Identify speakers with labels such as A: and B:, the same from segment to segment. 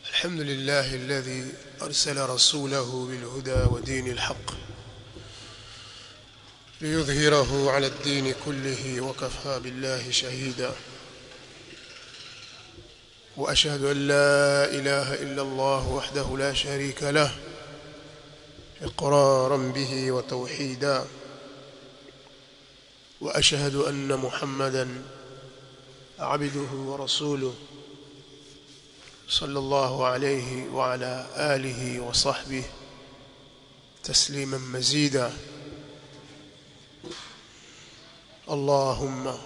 A: الحمد لله الذي أرسل رسوله بالهدى ودين الحق ليظهره على الدين كله وكفى بالله شهيدا وأشهد أن لا إله إلا الله وحده لا شريك له إقرارا به وتوحيدا وأشهد أن محمدا عبده ورسوله صلى الله عليه وعلى آله وصحبه تسليما مزيدا اللهم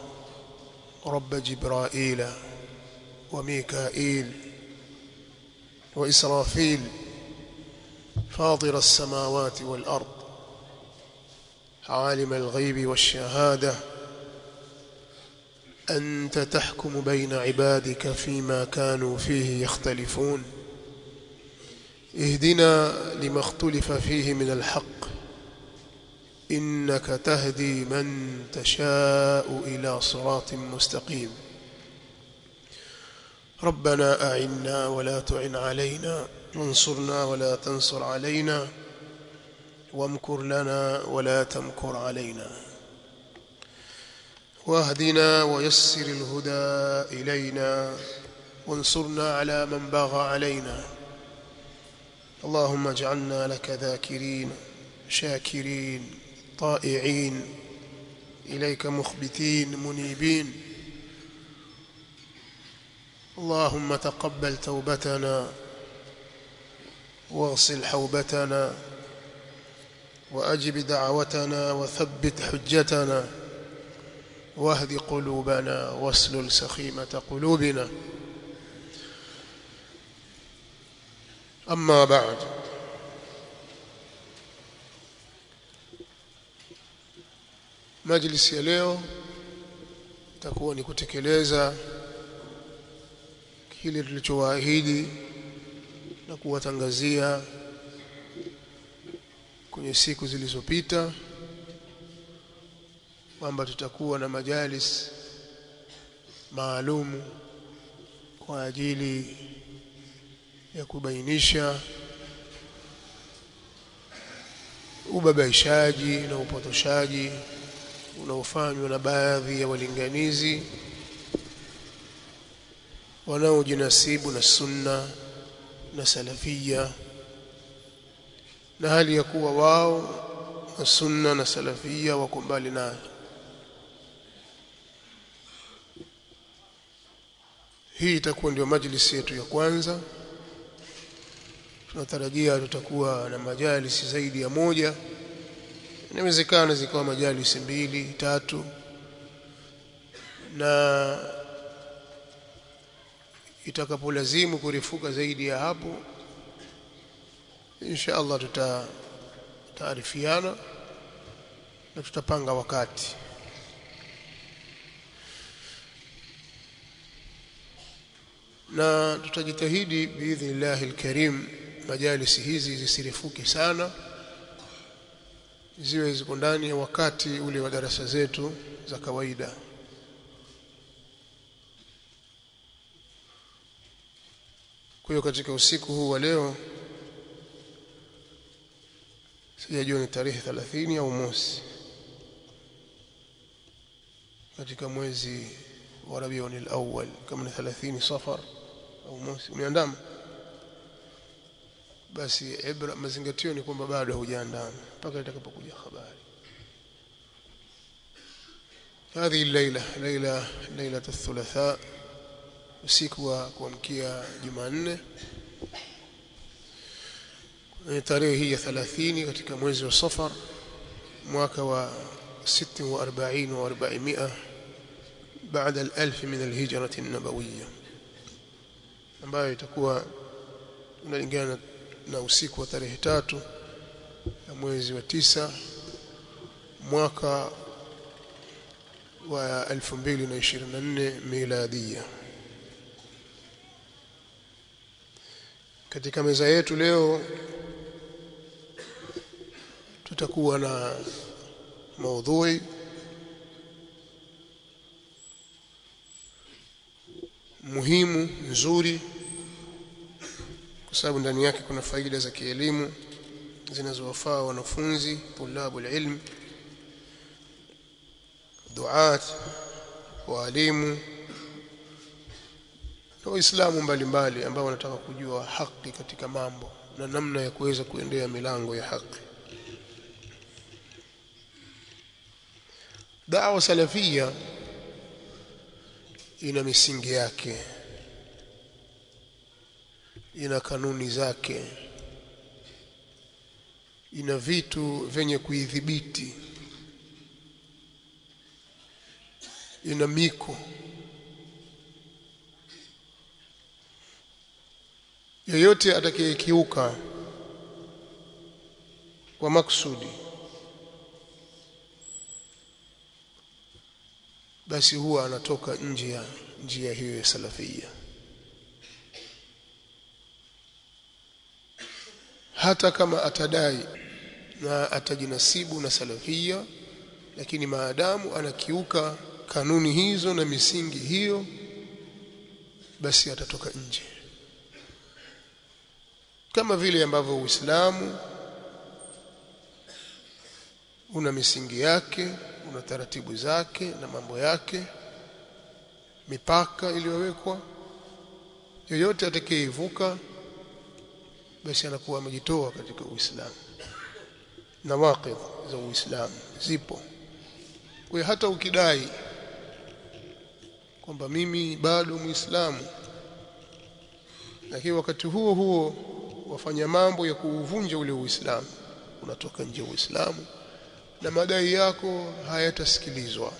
A: رب جبرائيل وميكائيل وإسرافيل فاطر السماوات والأرض عالم الغيب والشهادة أنت تحكم بين عبادك فيما كانوا فيه يختلفون اهدنا لما اختلف فيه من الحق إنك تهدي من تشاء إلى صراط مستقيم ربنا أعنا ولا تعن علينا وانصرنا ولا تنصر علينا وامكر لنا ولا تمكر علينا واهدنا ويسر الهدى إلينا وانصرنا على من بغى علينا اللهم اجعلنا لك ذاكرين شاكرين طائعين إليك مخبتين منيبين اللهم تقبل توبتنا واغسل حوبتنا وأجب دعوتنا وثبت حجتنا واهد قلوبنا واسلل سخيمة قلوبنا أما بعد majlisi ya leo itakuwa ni kutekeleza kile tulichowaahidi na kuwatangazia kwenye siku zilizopita kwamba tutakuwa na majalis maalum kwa ajili ya kubainisha ubabaishaji na upotoshaji unaofanywa na baadhi ya walinganizi wanaojinasibu na sunna na salafia na hali ya kuwa wao na sunna na salafia wako mbali nayo. Hii itakuwa ndio majlisi yetu ya kwanza. Tunatarajia tutakuwa na majalisi zaidi ya moja. Inawezekana zikawa majalisi 2, 3 na itakapolazimu kurifuka zaidi ya hapo insha Allah tutaarifiana na tutapanga wakati. Na tutajitahidi biidhnillah alkarim majalisi hizi zisirifuke sana, ziwe ziko ndani ya wakati ule wa darasa zetu za kawaida. Kwa hiyo katika usiku huu wa leo, sijajua ni tarehe 30 au mosi katika mwezi wa Rabiul Awwal, kama ni 30 Safar au mosi umeandama, basi ibra mazingatio ni kwamba bado hujaandama mpaka itakapokuja habari. هذه ليلة الثلاثاء usiku wa kuamkia Jumanne, tarehe hii ya 30 katika mwezi wa Safar mwaka wa 46 wa 400 baada al-1000 min al-hijra an-nabawiyya, ambayo itakuwa unalingana na usiku wa tarehe 3 ya mwezi wa 9 mwaka wa 2024 miladia. Katika meza yetu leo tutakuwa na maudhui muhimu, nzuri, kwa sababu ndani yake kuna faida za kielimu zinazowafaa wanafunzi, tulabul ilm, duat, walimu na waislamu mbalimbali ambao wanataka kujua haki katika mambo na namna ya kuweza kuendea milango ya haki. Da'wa salafia ina misingi yake, ina kanuni zake, ina vitu vyenye kuidhibiti, ina miko. Yoyote atakayekiuka kwa maksudi, basi huwa anatoka nje ya njia hiyo ya salafia. Hata kama atadai na atajinasibu na salafia, lakini maadamu anakiuka kanuni hizo na misingi hiyo, basi atatoka nje. Kama vile ambavyo Uislamu una misingi yake, una taratibu zake na mambo yake, mipaka iliyowekwa, yoyote atakayevuka basi anakuwa amejitoa katika Uislamu. Nawaqidh za Uislamu zipo. Kwa hata ukidai kwamba mimi bado Muislamu, lakini wakati huo huo wafanya mambo ya kuuvunja ule Uislamu, unatoka nje Uislamu na madai yako hayatasikilizwa.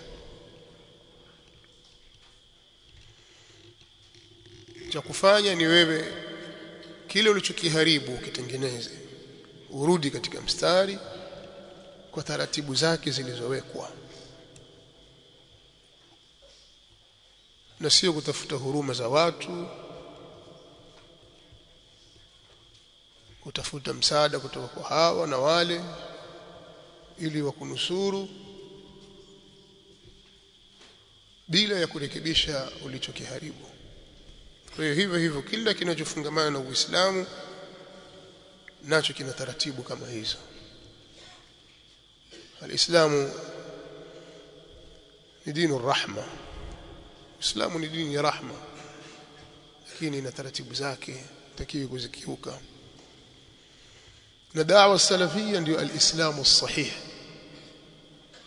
A: Cha kufanya ni wewe kile ulichokiharibu ukitengeneze, urudi katika mstari kwa taratibu zake zilizowekwa, na sio kutafuta huruma za watu, kutafuta msaada kutoka kwa hawa na wale ili wakunusuru, bila ya kurekebisha ulichokiharibu. Kwa hiyo hivyo kila kinachofungamana na Uislamu nacho kina taratibu kama hizo. Alislamu ni dini rahma. Uislamu ni dini ya rahma, lakini ina taratibu zake, takiwi kuzikiuka. Na da'wa salafia ndio alislamu sahih,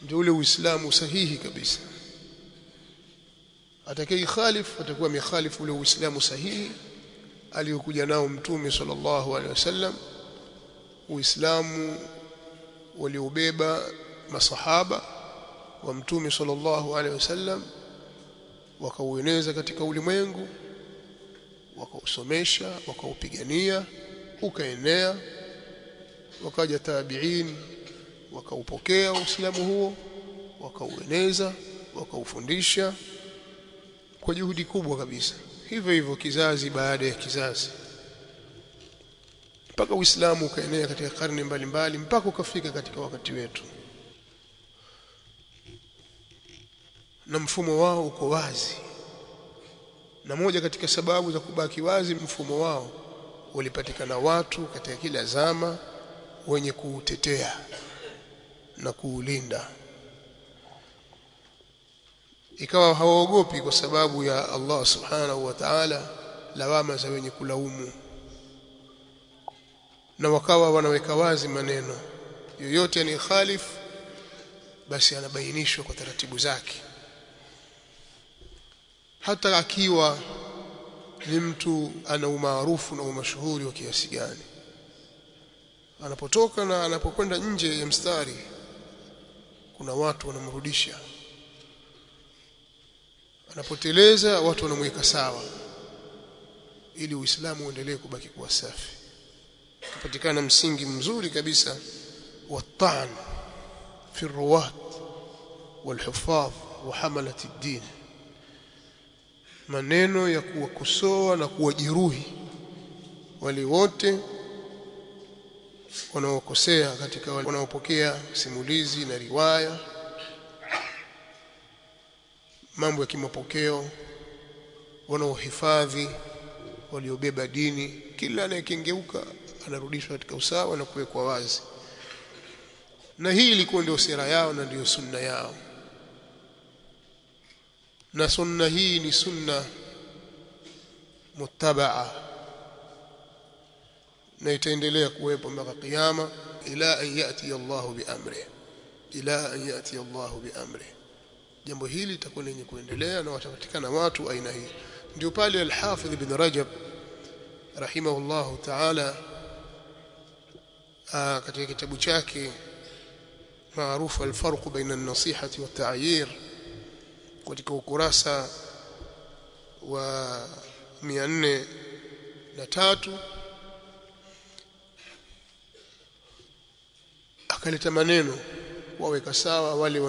A: ndio ule Uislamu sahihi kabisa. Atakaye khalif atakuwa mikhalifu ule Uislamu sahihi aliyokuja nao Mtume sallallahu alaihi wasallam, Uislamu waliobeba masahaba wa Mtume sallallahu alaihi wasallam, wakaueneza katika ulimwengu, wakausomesha, wakaupigania, ukaenea. Wakaja tabi'in wakaupokea Uislamu huo, wakaueneza, wakaufundisha kwa juhudi kubwa kabisa. Hivyo kizazi baada ya kizazi, mpaka Uislamu ukaenea katika karne mbalimbali, mpaka ukafika katika wakati wetu. Na mfumo wao uko wazi, na moja katika sababu za kubaki wazi mfumo wao, walipatikana watu katika kila zama wenye kuutetea na kuulinda. Ikawa hawaogopi kwa sababu ya Allah subhanahu wa ta'ala lawama za wenye kulaumu, na wakawa wanaweka wazi maneno. Yoyote ni khalif basi anabainishwa kwa taratibu zake, hata akiwa ni mtu ana umaarufu na umashuhuri wa kiasi gani. Anapotoka na anapokwenda nje ya mstari, kuna watu wanamrudisha. Anapoteleza, watu wanamweka sawa, ili Uislamu uendelee kubaki kuwa safi. Kupatikana msingi mzuri kabisa wa ta'an fi ruwat wal hufadh wa hamalat ad-din, maneno ya kuwakosoa na kuwajeruhi wale wote wanaokosea katika wanaopokea simulizi na riwaya, mambo ya kimapokeo, wanaohifadhi, waliobeba dini. Kila anayekengeuka anarudishwa katika usawa na kuwekwa wazi. Na hii ilikuwa ndio sera yao na ndio sunna yao. Na sunna hii ni sunna muttabaa, na itaendelea kuwepo mpaka kiyama, ila an yati Allahu biamri, ila an yati Allahu biamri. Jambo hili litakuwa lenye kuendelea na watapatikana watu aina hii. Ndio pale al-Hafidh ibn Rajab rahimahullahu ta'ala katika kitabu chake maarufu al-Farq baina an-nasihati wa at-ta'yir, katika ukurasa wa 403 akaleta maneno waweka sawa wale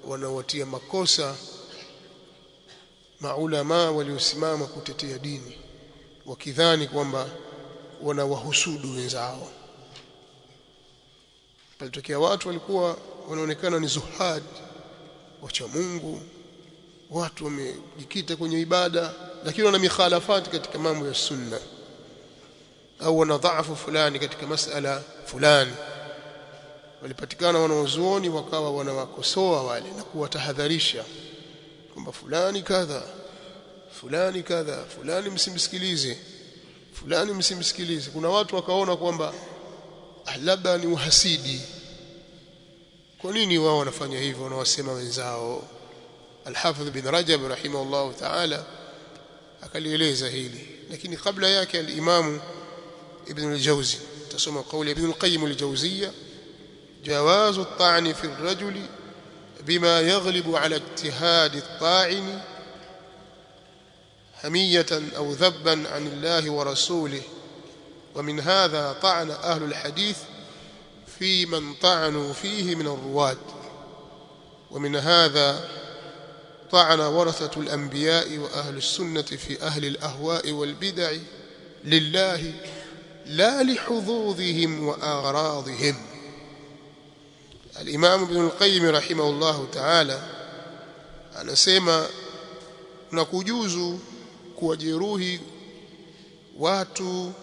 A: wanaowatia makosa maulama waliosimama kutetea dini, wakidhani kwamba wanawahusudu wenzao. Palitokea watu walikuwa wanaonekana ni zuhad, wacha Mungu, watu wamejikita kwenye ibada, lakini wana mikhalafati katika mambo ya sunna, au wana dhaifu fulani katika masala fulani. Walipatikana wanaozuoni wakawa wanawakosoa wale na kuwatahadharisha kwamba fulani kadha, fulani kadha, fulani msimsikilize, fulani msimsikilize. Kuna watu wakaona kwamba labda ni uhasidi. Kwa nini wao wanafanya hivyo, wanawasema wenzao? Al-Hafidh bin Rajab rahimahullah ta'ala akalieleza hili, lakini kabla yake al-Imam Ibn al-Jawzi, tasoma kauli Ibn al-Qayyim al-Jawziyya: جواز الطعن في الرجل بما يغلب على اجتهاد الطاعن حمية أو ذبا عن الله ورسوله. ومن هذا طعن أهل الحديث في من طعنوا فيه من الرواة، ومن هذا طعن ورثة الأنبياء وأهل السنة في أهل الأهواء والبدع لله لا لحظوظهم وأغراضهم. الإمام ابن القيم رحمه الله تعالى anasema na kujuzu kuwajeruhi watu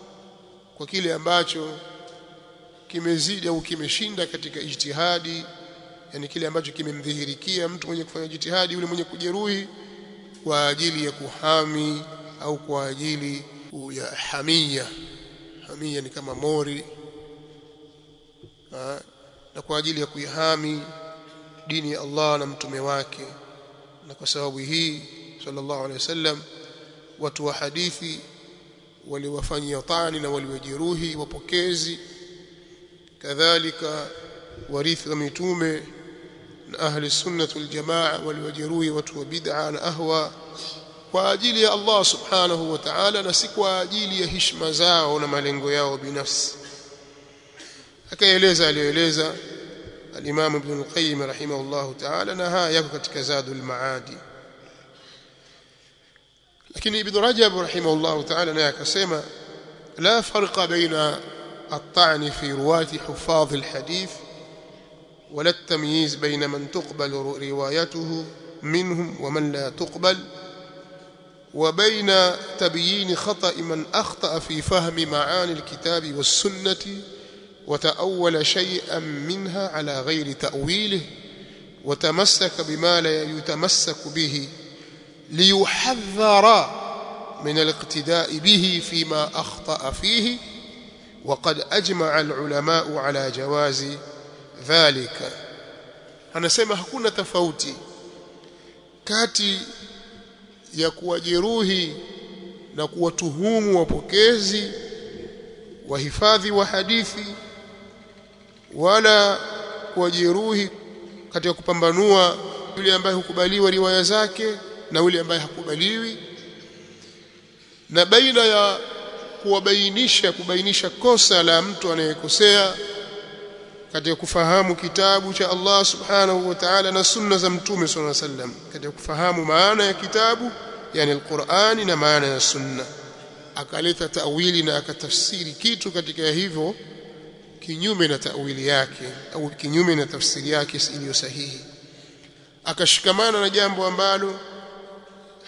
A: kwa kile ambacho kimezidi au kimeshinda katika ijtihadi, yani kile ambacho kimemdhihirikia mtu mwenye kufanya jitihadi, yule mwenye kujeruhi kwa ajili ya kuhami au kwa ajili ya hamia. Hamia ni kama mori, na kwa ajili ya kuihami dini ya Allah na mtume wake. Na kwa sababu hii sallallahu alaihi wasallam watu wa hadithi waliwafanyia tani na waliwajeruhi wapokezi, kadhalika warithi wa mitume na ahli sunnah wal jamaa waliwajeruhi watu wa bid'a na ahwa kwa ajili ya Allah subhanahu wa ta'ala, na si kwa ajili ya heshima zao na malengo yao binafsi. Akaeleza aliyoeleza al-Imam Ibn al-Qayyim rahimahullah ta'ala, na haya yako katika Zadul Maadi. Lakini Ibn Rajab rahimahullah ta'ala naye akasema la farqa baina at-ta'n fi ruwati huffaz al-hadith wala at-tamyiz baina man tuqbal riwayatuhu minhum wa man la tuqbal, wa baina tabyin khata' man akhta'a fi fahmi ma'ani al-kitab was-sunnah وتأول شيئا منها على غير تأويله وتمسك بما لا يتمسك به ليحذر من الاقتداء به فيما أخطأ فيه، وقد أجمع العلماء على جواز ذلك. anasema hakuna tofauti kati ya kuwajeruhi na kuwatuhumu wapokezi wahifadhi wa hadithi, wala kuwajeruhi katika kupambanua yule ambaye hukubaliwa riwaya zake na yule ambaye hakubaliwi, na baina ya kubainisha kosa la mtu anayekosea katika kufahamu kitabu cha Allah subhanahu wa ta'ala na sunna za mtume sallallahu alaihi wasallam, katika kufahamu maana ya kitabu yani al-Qur'ani na maana ya sunna. Akaleta ta'wili na akatafsiri kitu katika hivyo kinyume na ta'wili yake au kinyume na tafsiri yake iliyo sahihi, akashikamana na jambo ambalo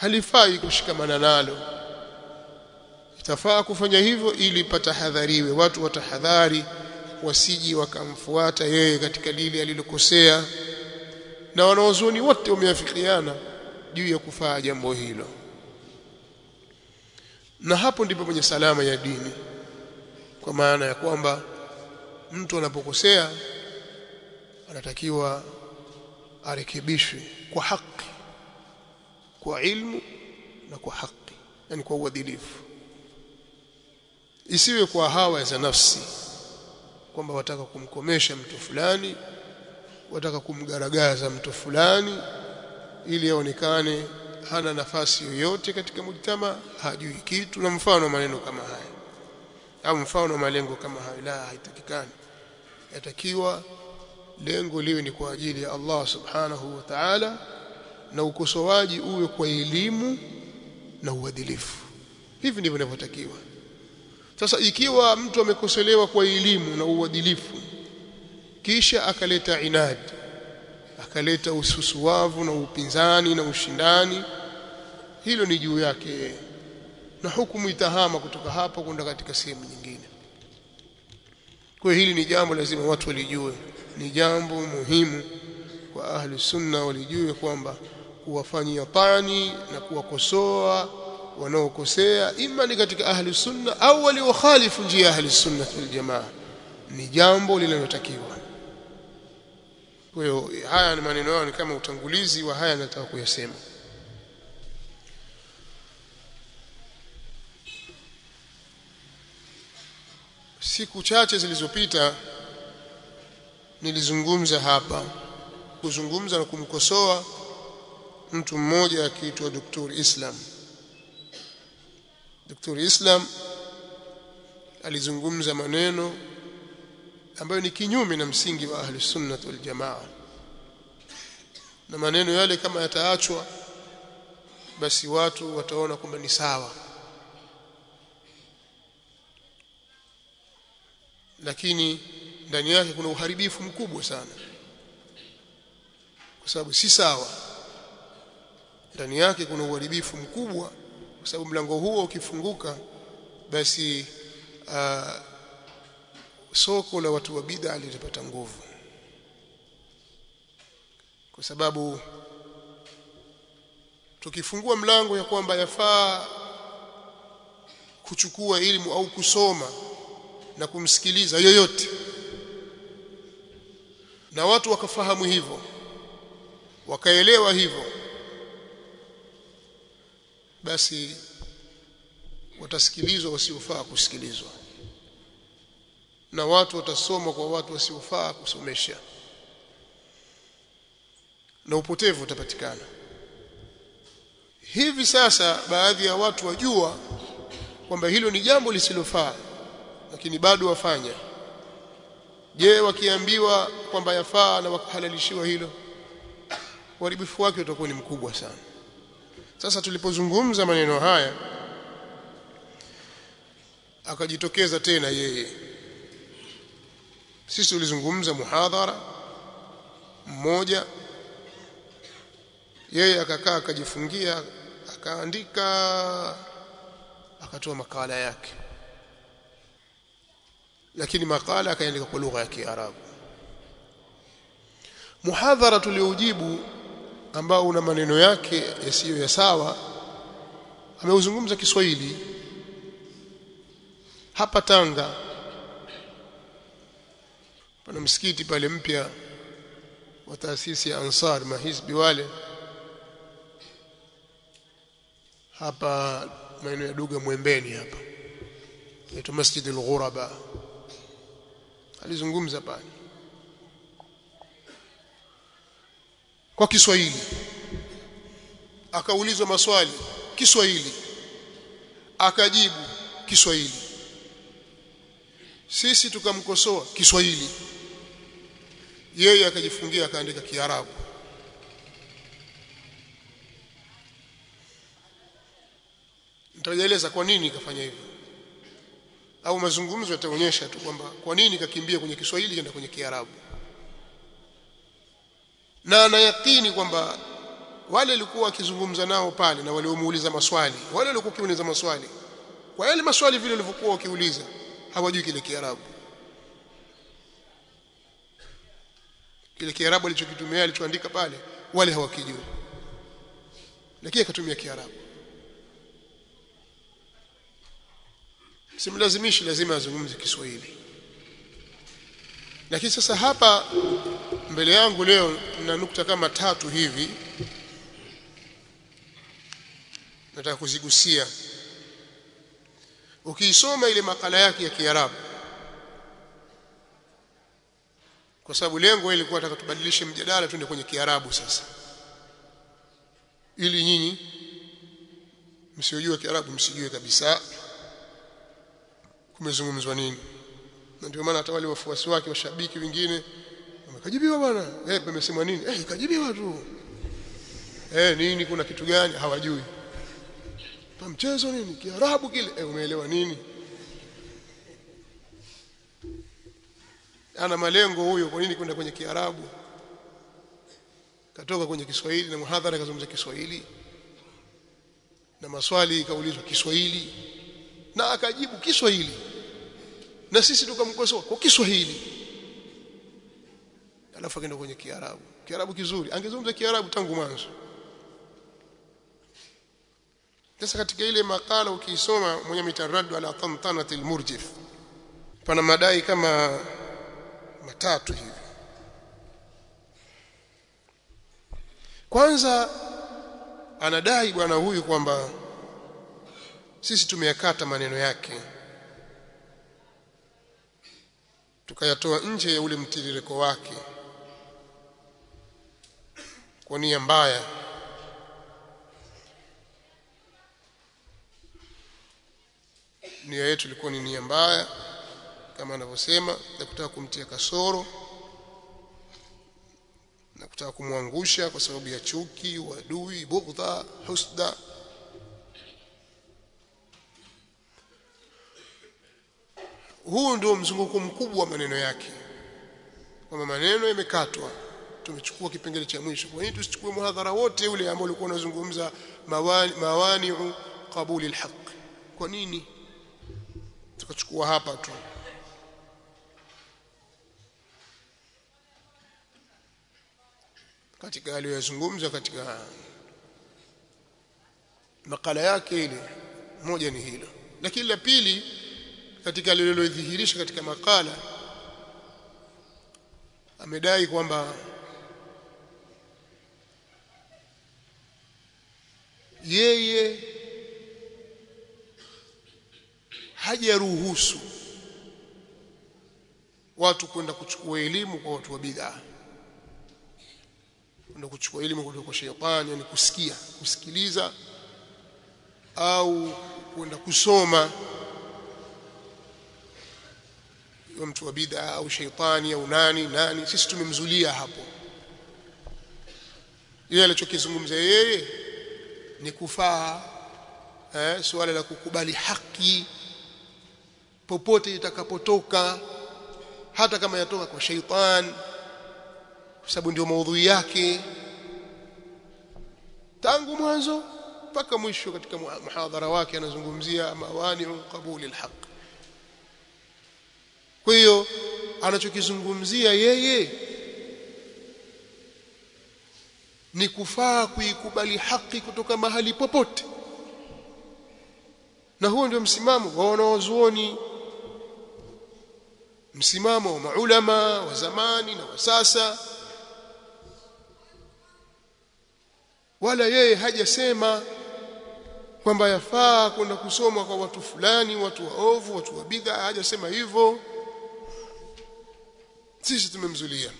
A: halifai kushikamana nalo. Itafaa kufanya hivyo ili patahadhariwe, watu watahadhari wasiji wakamfuata yeye katika lile alilokosea, na wanaozuni wote wameafikiana juu ya kufaa jambo hilo. Na hapo ndipo kwenye salama ya dini, kwa maana ya kwamba mtu anapokosea anatakiwa arekebishwe kwa haki, kwa ilmu na kwa haki, yani kwa uadilifu. Isiwe kwa hawa za nafsi, kwamba wataka kumkomesha mtu fulani, wataka kumgaragaza mtu fulani ili aonekane hana nafasi yoyote katika mujtama, hajui kitu, na mfano maneno kama haya au mfano malengo kama haya. La, haitakikani. Yatakiwa lengo liwe ni kwa ajili ya Allah subhanahu wa ta'ala, na ukosoaji uwe kwa elimu na uadilifu. Hivi ndivyo inavyotakiwa. Sasa ikiwa mtu amekosolewa kwa elimu na uadilifu, kisha akaleta inadi, akaleta ususuwavu na upinzani na ushindani, hilo ni juu yake, na hukumu itahama kutoka hapa kwenda katika sehemu nyingine. Kwa hili ni jambo lazima watu walijue, ni jambo muhimu kwa ahli sunna walijue, kwamba kuwafanyia tani na kuwakosoa wanaokosea, ima ni katika ahli sunna au waliokhalifu njia ya ahli sunna wal jamaa, ni jambo linalotakiwa. Kwa hiyo haya ni maneno yao, ni kama utangulizi wa haya nataka kuyasema. Siku chache zilizopita nilizungumza hapa, kuzungumza na kumkosoa mtu mmoja akiitwa Dr. Islam. Dr. Islam alizungumza maneno ambayo ni kinyume na msingi wa ahli sunna wal jamaa, na maneno yale kama yataachwa basi watu wataona kwamba ni sawa, lakini ndani yake kuna uharibifu mkubwa sana, kwa sababu si sawa. Ndani yake kuna uharibifu mkubwa, kwa sababu mlango huo ukifunguka basi soko la watu wa bid'a litapata nguvu, kwa sababu tukifungua mlango ya kwamba yafaa kuchukua elimu au kusoma na kumsikiliza yoyote, na watu wakafahamu hivyo, wakaelewa hivyo, basi watasikilizwa wasiofaa kusikilizwa, na watu watasoma kwa watu wasiofaa kusomesha, na upotevu utapatikana. Hivi sasa baadhi ya watu wajua kwamba hilo ni jambo lisilofaa, lakini bado wafanya. Je, wakiambiwa kwamba yafaa na wakahalalishiwa hilo, uharibifu wake utakuwa ni mkubwa sana. Sasa tulipozungumza maneno haya, akajitokeza tena yeye. Sisi tulizungumza muhadhara mmoja, yeye akakaa akajifungia, akaandika, akatoa makala yake, lakini makala akaandika kwa lugha ya Kiarabu. Muhadhara tuliojibu ambao una maneno yake yasiyo ya sawa, ameuzungumza Kiswahili hapa Tanga. Pana msikiti pale mpya wa taasisi ya Ansar mahizbi wale, hapa maeneo ya Duga Mwembeni hapa, inaitwa Masjid al-Ghuraba. Alizungumza pale kwa Kiswahili, akaulizwa maswali Kiswahili, akajibu Kiswahili, sisi tukamkosoa Kiswahili, yeye akajifungia akaandika Kiarabu. Nitaeleza kwa nini kafanya hivyo, au mazungumzo yataonyesha tu kwamba kwa nini kakimbia kwenye Kiswahili kwenda kwenye Kiarabu. Na anayakini kwamba wale walikuwa wakizungumza nao pale na waliomuuliza maswali, wale walikuwa wakiuliza maswali, kwa yale maswali vile walivyokuwa wakiuliza hawajui kile Kiarabu. Kile Kiarabu alichokitumia alichoandika pale wale hawakijui, lakini akatumia Kiarabu. Simlazimishi lazima azungumze Kiswahili. Lakini sasa hapa mbele yangu leo na nukta kama 3 hivi nataka kuzigusia. Ukiisoma ile makala yake ya Kiarabu, kwa sababu lengo ilikuwa nataka tubadilishe mjadala tuende kwenye Kiarabu sasa, ili nyinyi msiojua Kiarabu msijue kabisa kumezungumzwa nini. Na ndio maana hata wale wafuasi wake washabiki wengine wamekajibiwa bwana, pamesema nini? Kajibiwa tu. Nini, kuna kitu gani? Hawajui. Mchezo nini? Kiarabu kile. Umeelewa nini? Ana malengo huyo. Kwa nini kwenda kwenye Kiarabu? Katoka kwenye Kiswahili na muhadhara kazungumza Kiswahili na maswali kaulizwa Kiswahili na akajibu Kiswahili, na sisi tukamkosoa kwa Kiswahili, alafu akaenda kwenye Kiarabu. Kiarabu kizuri, angezungumza Kiarabu tangu mwanzo. Sasa katika ile makala ukiisoma mwenye mitaradu ala tantanati almurjif, pana madai kama 3 hivi. Kwanza anadai bwana huyu kwamba sisi tumeyakata maneno yake tukayatoa nje ya ule mtiririko wake kwa nia mbaya. Nia yetu ilikuwa ni nia mbaya kama anavyosema, na kutaka kumtia kasoro na kutaka kumwangusha kwa sababu ya chuki, uadui, bughdha, husda. Huu ndio mzunguko mkubwa wa maneno yake, kwamba maneno yamekatwa. Tumechukua kipengele cha mwisho. Kwa nini tusichukue muhadhara wote ule ambao ulikuwa unazungumza mawani'u qabuli alhaq? Kwa nini tukachukua hapa tu? Katika aliyozungumza katika makala yake ile, moja ni hilo. Lakini la pili, katika alilodhihirisha katika makala, amedai kwamba yeye hajaruhusu watu kwenda kuchukua elimu kwa watu wa bid'ah, kwenda kuchukua elimu kutoka kwa shetani, yani kusikiliza au kwenda kusoma kwa mtu wa bid'ah au shetani au nani. Sisi tumemzulia hapo. Yeye alichokizungumza yeye ni kufaa suala la kukubali haki popote itakapotoka, hata kama yatoka kwa sheitan, kwa sababu ndio maudhui yake tangu mwanzo mpaka mwisho. Katika muhadhara wake anazungumzia mawani'u qabuli alhaq. Kwa hiyo anachokizungumzia yeye ni kufaa kuikubali haki kutoka mahali popote, na huo ndio msimamo wa wanawazuoni, msimamo wa maulama wa zamani na wa sasa. Wala yeye hajasema kwamba yafaa kwenda kusoma kwa watu fulani, watu waovu, watu wa bid'a. Hajasema hivyo. Sisi tumemzulia.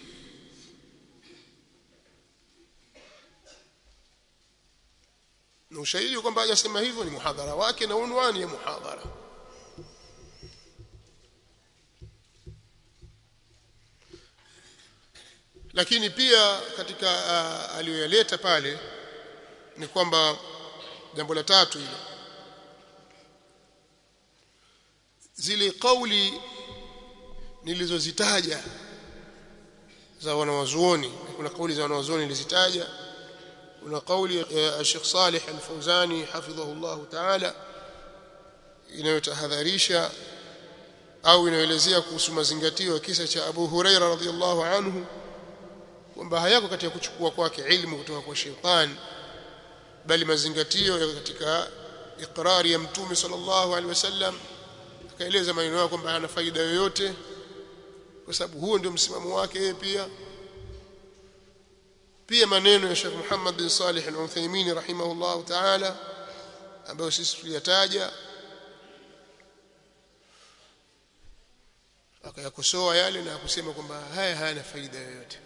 A: Na ushahidi kwamba hajasema hivyo ni muhadhara wake na unwani ya muhadhara. Lakini pia katika aliyoyaleta pale ni kwamba jambo la 3 hilo, zile kauli nilizozitaja za wanawazuoni, kuna kauli za wanawazuoni nilizitaja kuna kauli ya Sheikh Salih Al-Fawzani hafidhahullah ta'ala inayotahadharisha au inaelezea kuhusu mazingatio ya kisa cha Abu Huraira radhiyallahu anhu kwamba hayako katika kuchukua kwake ilmu kutoka kwa shetani, bali mazingatio yako katika ikrari ya Mtume sallallahu alaihi wasallam. Akaeleza maneno yake kwamba hana faida yoyote, kwa sababu huo ndio msimamo wake yeye. Pia maneno ya Sheikh Muhammad bin Salih Al-Uthaymeen rahimahullah ta'ala ambayo sisi tuliyataja, akayakosoa yale na kusema kwamba haya hayana faida yoyote.